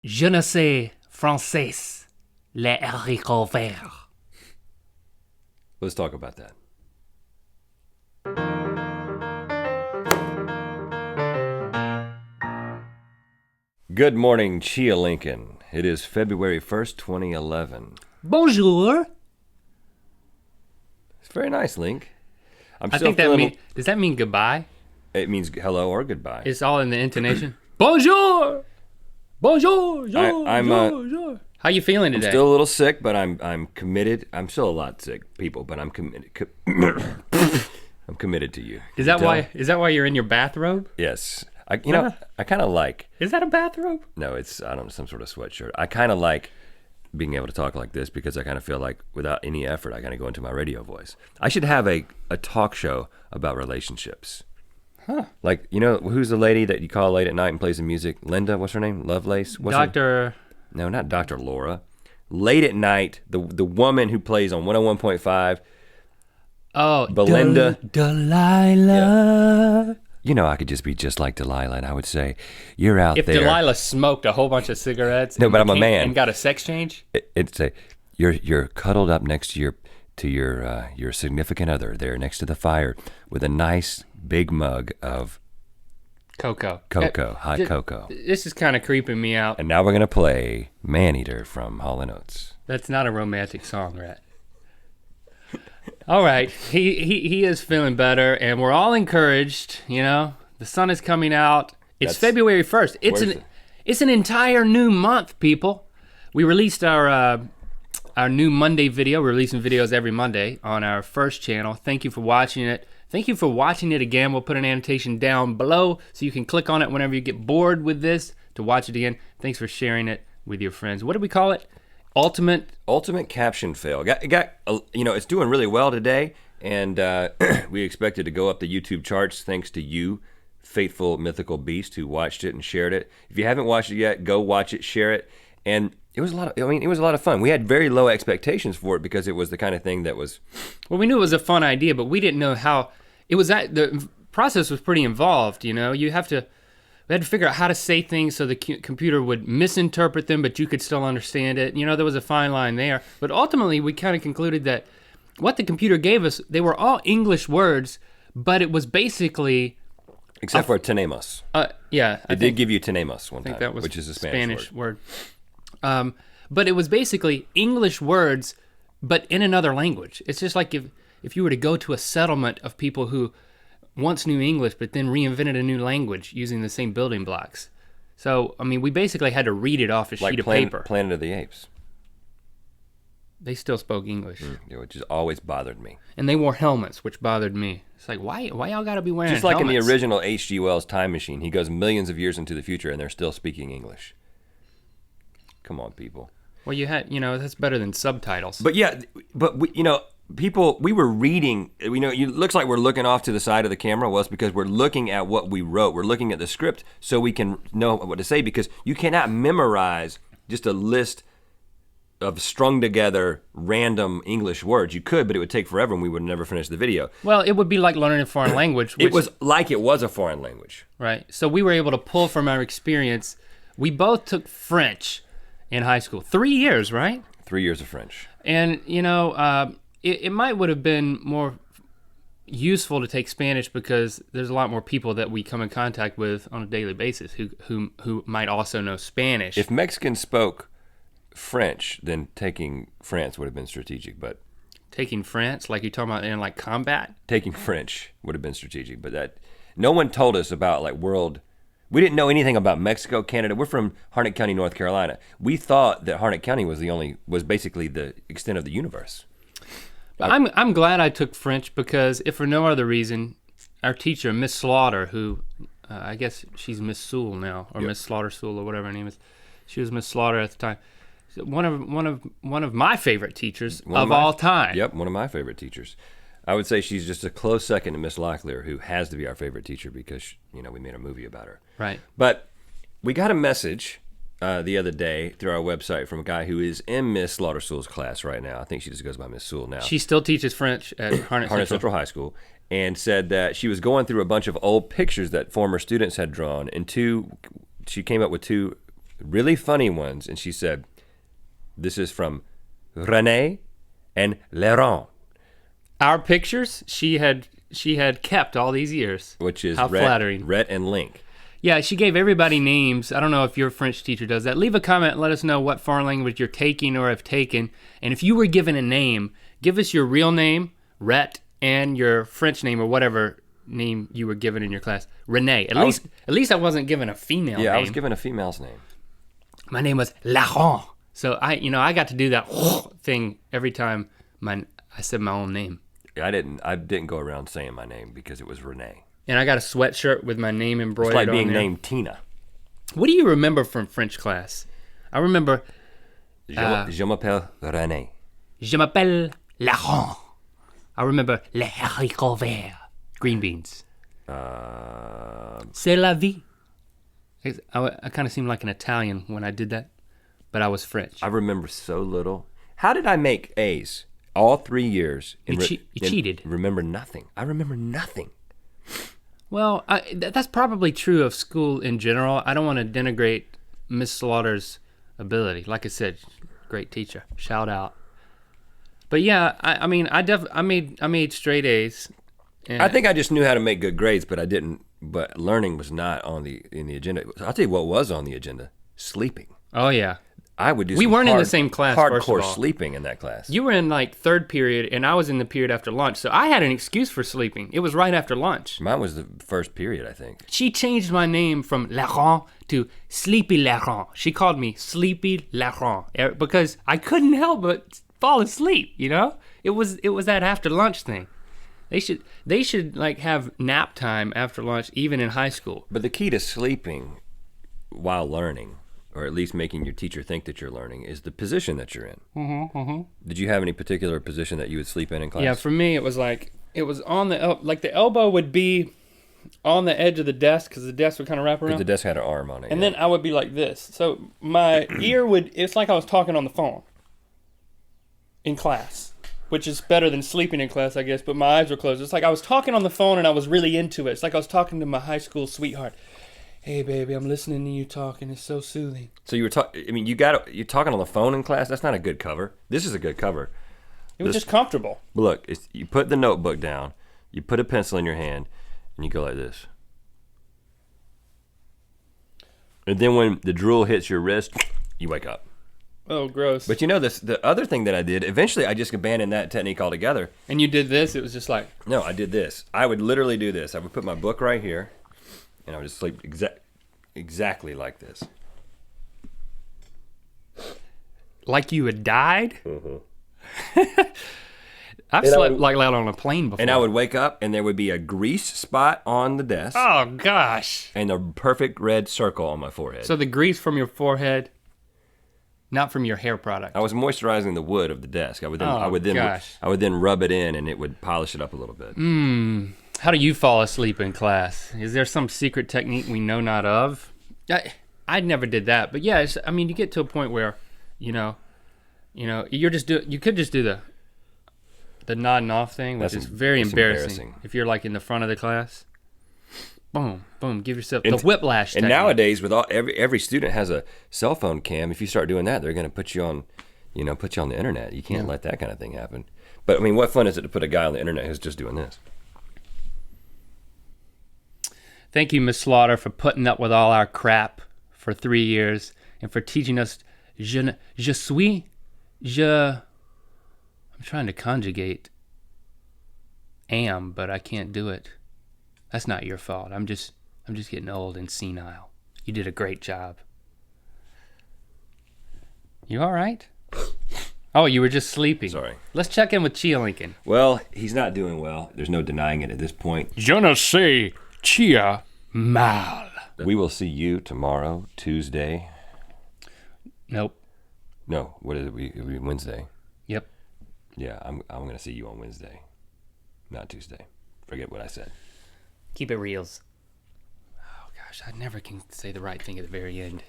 Je ne sais français, les haricots verts. Let's talk about that. Good morning, Chia Lincoln. It is February 1st, 2011. Bonjour. It's very nice, Link. I think that means, does that mean goodbye? It means hello or goodbye. It's all in the intonation. Bonjour. Bonjour. Bonjour. How you feeling today? I'm still a little sick, but I'm committed. I'm still a lot sick, people, but I'm committed. I'm committed to you. Is that why you're in your bathrobe? Yes. I kind of like. Is that a bathrobe? No, it's, I don't know, some sort of sweatshirt. I kind of like being able to talk like this because I kind of feel like without any effort, I kind of go into my radio voice. I should have a talk show about relationships. Huh. Like, you know, who's the lady that you call late at night and plays the music? Linda, what's her name? Lovelace? No, not Dr. Laura. Late at night, the woman who plays on 101.5. Oh, Belinda. Delilah. Yeah. You know, I could just be just like Delilah, and I would say, you're out there. If Delilah smoked a whole bunch of cigarettes. No, but I'm a man. And got a sex change? It'd say, you're cuddled up next to your significant other there next to the fire with a nice big mug of cocoa. Hot cocoa. This is kind of creeping me out. And now we're going to play Maneater from Hall & Oates. That's not a romantic song, Rhett. All right, he is feeling better, and we're all encouraged. You know, the sun is coming out. It's February 1st. It's an entire new month, people. We released our new Monday video. We're releasing videos every Monday on our first channel. Thank you for watching it. Thank you for watching it again. We'll put an annotation down below so you can click on it whenever you get bored with this to watch it again. Thanks for sharing it with your friends. What do we call it? Ultimate caption fail. It's doing really well today, and we expect it to go up the YouTube charts thanks to you, faithful mythical beast, who watched it and shared it. If you haven't watched it yet, go watch it, share it, and it was a lot of fun. We had very low expectations for it because it was the kind of thing that was. Well, we knew it was a fun idea, but we didn't know how it was. The process was pretty involved. You know, we had to figure out how to say things so the computer would misinterpret them, but you could still understand it. You know, there was a fine line there. But ultimately, we kind of concluded that what the computer gave us, they were all English words, but it was basically... Except for tenemos. Yeah. It did give you tenemos one time, that was which is a Spanish word. But it was basically English words, but in another language. It's just like if you were to go to a settlement of people who once knew English, but then reinvented a new language using the same building blocks. So, I mean, we basically had to read it off a sheet of paper. Planet of the Apes. They still spoke English. Which has always bothered me. And they wore helmets, which bothered me. It's like, why y'all gotta be wearing helmets? Just like helmets? In the original H.G. Wells Time Machine, he goes millions of years into the future and they're still speaking English. Come on, people. Well, that's better than subtitles. But we were reading, it looks like we're looking off to the side of the camera. Well, it's because we're looking at what we wrote. We're looking at the script so we can know what to say, because you cannot memorize just a list of strung together random English words. You could, but it would take forever and we would never finish the video. Well, it would be like learning a foreign language. It was like it was a foreign language. Right. So we were able to pull from our experience. We both took French in high school. 3 years, right? 3 years of French. And, it might would have been more useful to take Spanish because there's a lot more people that we come in contact with on a daily basis who might also know Spanish. If Mexicans spoke French, then taking France would have been strategic, but... Taking France? Like you're talking about in like combat? Taking French would have been strategic, but that... No one told us about world... We didn't know anything about Mexico, Canada. We're from Harnett County, North Carolina. We thought that Harnett County was basically the extent of the universe. I'm glad I took French because, if for no other reason, our teacher, Miss Slaughter, who I guess she's Miss Sewell now, or Miss Slaughter Sewell, or whatever her name is, she was Miss Slaughter at the time. One of my favorite teachers of all time. Yep, one of my favorite teachers. I would say she's just a close second to Miss Locklear, who has to be our favorite teacher because we made a movie about her. Right. But we got a message the other day through our website from a guy who is in Miss Slaughter Sewell's class right now. I think she just goes by Miss Sewell now. She still teaches French at Harnett Central High School, and said that she was going through a bunch of old pictures that former students had drawn, and she came up with two really funny ones. And she said, this is from René and Laurent. Our pictures she had kept all these years. Which is how flattering. Rhett and Link. Yeah, she gave everybody names. I don't know if your French teacher does that. Leave a comment and let us know what foreign language you're taking or have taken. And if you were given a name, give us your real name, Rhett, and your French name or whatever name you were given in your class. Renee. At least I wasn't given a female name. Yeah, I was given a female's name. My name was Laurent. So I got to do that thing every time I said my own name. I didn't go around saying my name because it was Renee. And I got a sweatshirt with my name embroidered on there. It's like being there. named Tina. What do you remember from French class? I remember... Je m'appelle René. Je m'appelle Laurent. I remember les haricots verts. Green beans. C'est la vie. I kind of seemed like an Italian when I did that, but I was French. I remember so little. How did I make A's all 3 years? You cheated. Remember nothing. I remember nothing. Well, that's probably true of school in general. I don't want to denigrate Miss Slaughter's ability. Like I said, great teacher. Shout out. But yeah, I made straight A's. I think I just knew how to make good grades, but I didn't. But learning was not in the agenda. I'll tell you what was on the agenda: sleeping. Oh yeah. I would do. We weren't in the same class. Hardcore sleeping in that class. You were in like third period, and I was in the period after lunch. So I had an excuse for sleeping. It was right after lunch. Mine was the first period, I think. She changed my name from Laurent to Sleepy Laurent. She called me Sleepy Laurent because I couldn't help but fall asleep. You know, it was that after lunch thing. They should like have nap time after lunch, even in high school. But the key to sleeping while learning, or at least making your teacher think that you're learning, is the position that you're in. Mm-hmm. Did you have any particular position that you would sleep in class? Yeah, for me it was on the elbow would be on the edge of the desk because the desk would kind of wrap around. The desk had an arm on it. And then I would be like this. So my ear it's like I was talking on the phone in class, which is better than sleeping in class, I guess, but my eyes were closed. It's like I was talking on the phone and I was really into it. It's like I was talking to my high school sweetheart. Hey, baby, I'm listening to you talking. It's so soothing. So you were talking. I mean, you're talking on the phone in class. That's not a good cover. This is a good cover. It was just comfortable. Look, you put the notebook down, you put a pencil in your hand, and you go like this. And then when the drool hits your wrist, you wake up. Oh, gross. But you know, the other thing that I did, eventually I just abandoned that technique altogether. And you did this? It was just like... No, I did this. I would literally do this. I would put my book right here, and I would just sleep exactly like this. Like you had died? Mm-hmm. I've slept like that on a plane before. And I would wake up, and there would be a grease spot on the desk. Oh, gosh. And a perfect red circle on my forehead. So the grease from your forehead... Not from your hair product. I was moisturizing the wood of the desk. I would then rub it in, and it would polish it up a little bit. How do you fall asleep in class? Is there some secret technique we know not of? I never did that, but yeah, you get to a point where, you could just do the nodding off thing, which is very embarrassing. If you're like in the front of the class. Boom, boom, give yourself the whiplash technique. And nowadays, with every student has a cell phone cam. If you start doing that, they're going to put you on the internet. You can't let that kind of thing happen. But I mean, what fun is it to put a guy on the internet who's just doing this? Thank you, Miss Slaughter, for putting up with all our crap for 3 years and for teaching us I'm trying to conjugate am, but I can't do it. That's not your fault. I'm just getting old and senile. You did a great job. You all right? Oh, you were just sleeping. Sorry. Let's check in with Chia Lincoln. Well, he's not doing well. There's no denying it at this point. Je ne sais Chia mal. We will see you tomorrow, Tuesday. Nope. No, what is it? It'll be Wednesday. Yep. Yeah, I'm going to see you on Wednesday, not Tuesday. Forget what I said. Keep it reals. Oh, gosh, I never can say the right thing at the very end.